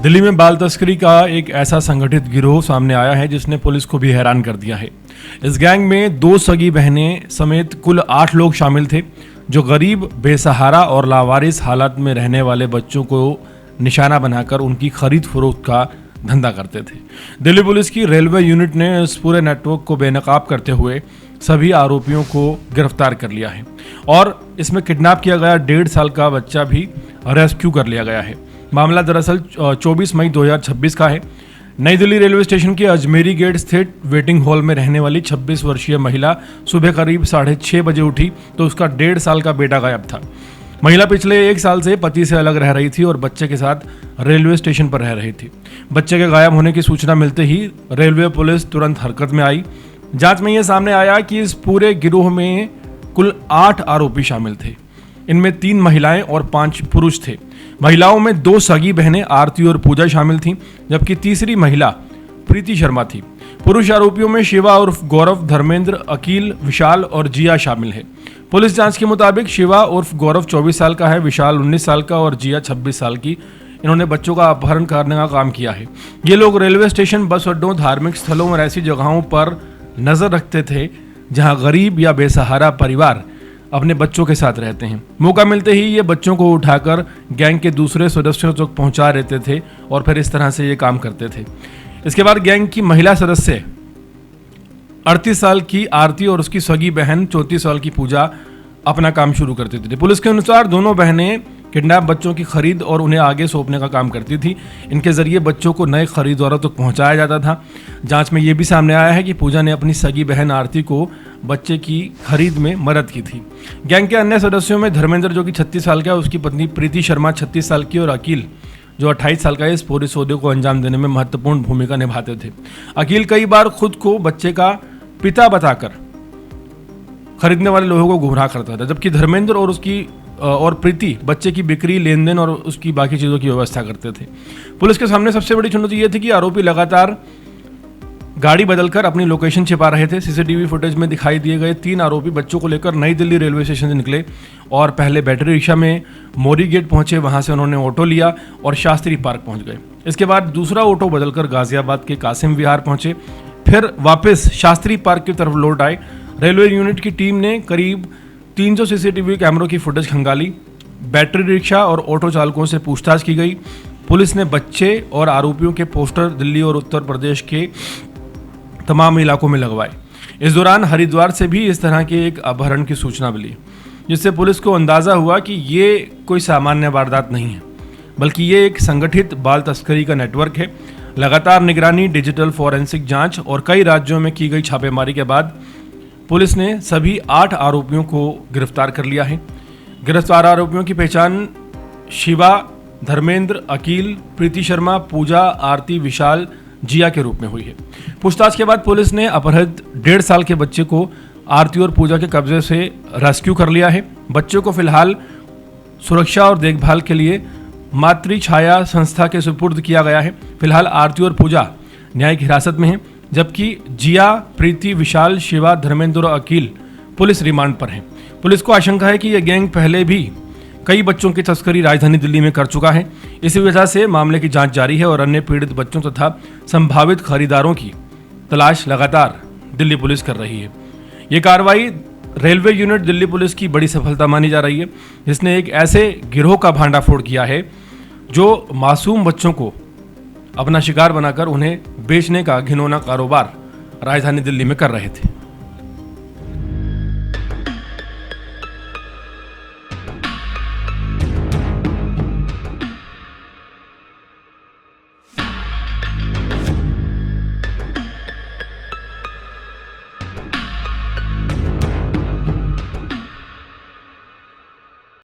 दिल्ली में बाल तस्करी का एक ऐसा संगठित गिरोह सामने आया है जिसने पुलिस को भी हैरान कर दिया है। इस गैंग में 2 सगी बहनें समेत कुल 8 लोग शामिल थे जो गरीब, बेसहारा और लावारिस हालात में रहने वाले बच्चों को निशाना बनाकर उनकी खरीद फरोख्त का धंधा करते थे। दिल्ली पुलिस की रेलवे यूनिट ने इस पूरे नेटवर्क को बेनकाब करते हुए सभी आरोपियों को गिरफ्तार कर लिया है और इसमें किडनैप किया गया 1.5 साल का बच्चा भी रेस्क्यू कर लिया गया है। मामला दरअसल 24 मई 2026 का है। नई दिल्ली रेलवे स्टेशन के अजमेरी गेट स्थित वेटिंग हॉल में रहने वाली 26 वर्षीय महिला सुबह करीब 6:30 बजे उठी तो उसका 1.5 साल का बेटा गायब था। महिला पिछले 1 साल से पति से अलग रह रही थी और बच्चे के साथ रेलवे स्टेशन पर रह रही थी। बच्चे के गायब होने की सूचना मिलते ही रेलवे पुलिस तुरंत हरकत में आई। जांच में यह सामने आया कि इस पूरे गिरोह में कुल 8 आरोपी शामिल थे। इनमें 3 महिलाएं और 5 पुरुष थे। महिलाओं में 2 सगी बहनें आरती और पूजा शामिल थीं, जबकि तीसरी महिला प्रीति शर्मा थी। पुरुष आरोपियों में शिवा उर्फ गौरव, धर्मेंद्र, अकील, विशाल और जिया शामिल है। पुलिस जांच के मुताबिक शिवा उर्फ गौरव 24 साल का है, विशाल 19 साल का और जिया 26 साल की। इन्होंने बच्चों का अपहरण करने का काम किया है। ये लोग रेलवे स्टेशन, बस अड्डों, धार्मिक स्थलों और ऐसी जगहों पर नजर रखते थे जहां गरीब या बेसहारा परिवार अपने बच्चों के साथ रहते हैं। मौका मिलते ही ये बच्चों को उठाकर गैंग के दूसरे सदस्यों तक पहुंचा देते थे और फिर इस तरह से ये काम करते थे। इसके बाद गैंग की महिला सदस्य 38 साल की आरती और उसकी सगी बहन 34 साल की पूजा अपना काम शुरू करती थी। पुलिस के अनुसार दोनों बहनें किडनैप बच्चों की खरीद और उन्हें आगे सौंपने का काम करती थी। इनके जरिए बच्चों को नए खरीदारों तक पहुंचाया जाता था। जांच में यह भी सामने आया है कि पूजा ने अपनी सगी बहन आरती को बच्चे की खरीद में मदद की थी। गैंग के अन्य सदस्यों में धर्मेंद्र जो कि 36 साल का है, उसकी पत्नी प्रीति शर्मा 36 साल की और अकील जो 28 साल का है, इस पूरे सौदे को अंजाम देने में महत्वपूर्ण भूमिका निभाते थे। अकील कई बार खुद को बच्चे का पिता बताकर खरीदने वाले लोगों को गुमराह करता था, जबकि धर्मेंद्र और प्रीति बच्चे की बिक्री, लेन देन और उसकी बाकी चीज़ों की व्यवस्था करते थे। पुलिस के सामने सबसे बड़ी चुनौती यह थी कि आरोपी लगातार गाड़ी बदलकर अपनी लोकेशन छिपा रहे थे। सीसीटीवी फुटेज में दिखाई दिए गए 3 आरोपी बच्चों को लेकर नई दिल्ली रेलवे स्टेशन से निकले और पहले बैटरी रिक्शा में मोरी गेट पहुंचे, वहां से उन्होंने ऑटो लिया और शास्त्री पार्क पहुंच गए। इसके बाद दूसरा ऑटो बदलकर गाजियाबाद के कासिम विहार पहुंचे, फिर वापस शास्त्री पार्क की तरफ लौट आए। रेलवे यूनिट की टीम ने करीब 300 सीसीटीवी कैमरों की फुटेज खंगाली। बैटरी रिक्शा और ऑटो चालकों से पूछताछ की गई। पुलिस ने बच्चे और आरोपियों के पोस्टर दिल्ली और उत्तर प्रदेश के तमाम इलाकों में लगवाए। इस दौरान हरिद्वार से भी इस तरह के एक अपहरण की सूचना मिली, जिससे पुलिस को अंदाजा हुआ कि ये कोई सामान्य वारदात नहीं है, बल्कि ये एक संगठित बाल तस्करी का नेटवर्क है। लगातार निगरानी, डिजिटल फॉरेंसिक जांच और कई राज्यों में की गई छापेमारी के बाद पुलिस ने सभी 8 आरोपियों को गिरफ्तार कर लिया है। गिरफ्तार आरोपियों की पहचान शिवा, धर्मेंद्र, अकील, प्रीति शर्मा, पूजा, आरती, विशाल, जिया के रूप में हुई है। पूछताछ के बाद पुलिस ने अपहृत 1.5 साल के बच्चे को आरती और पूजा के कब्जे से रेस्क्यू कर लिया है। बच्चों को फिलहाल सुरक्षा और देखभाल के लिए मातृ छाया संस्था के सुपुर्द किया गया है। फिलहाल आरती और पूजा न्यायिक हिरासत में है, जबकि जिया, प्रीति, विशाल, शिवा, धर्मेंद्र और अकील पुलिस रिमांड पर हैं। पुलिस को आशंका है कि यह गैंग पहले भी कई बच्चों की तस्करी राजधानी दिल्ली में कर चुका है। इसी वजह से मामले की जांच जारी है और अन्य पीड़ित बच्चों तथा संभावित खरीदारों की तलाश लगातार दिल्ली पुलिस कर रही है। ये कार्रवाई रेलवे यूनिट दिल्ली पुलिस की बड़ी सफलता मानी जा रही है, जिसने एक ऐसे गिरोह का भांडाफोड़ किया है जो मासूम बच्चों को अपना शिकार बनाकर उन्हें बेचने का घिनौना कारोबार राजधानी दिल्ली में कर रहे थे।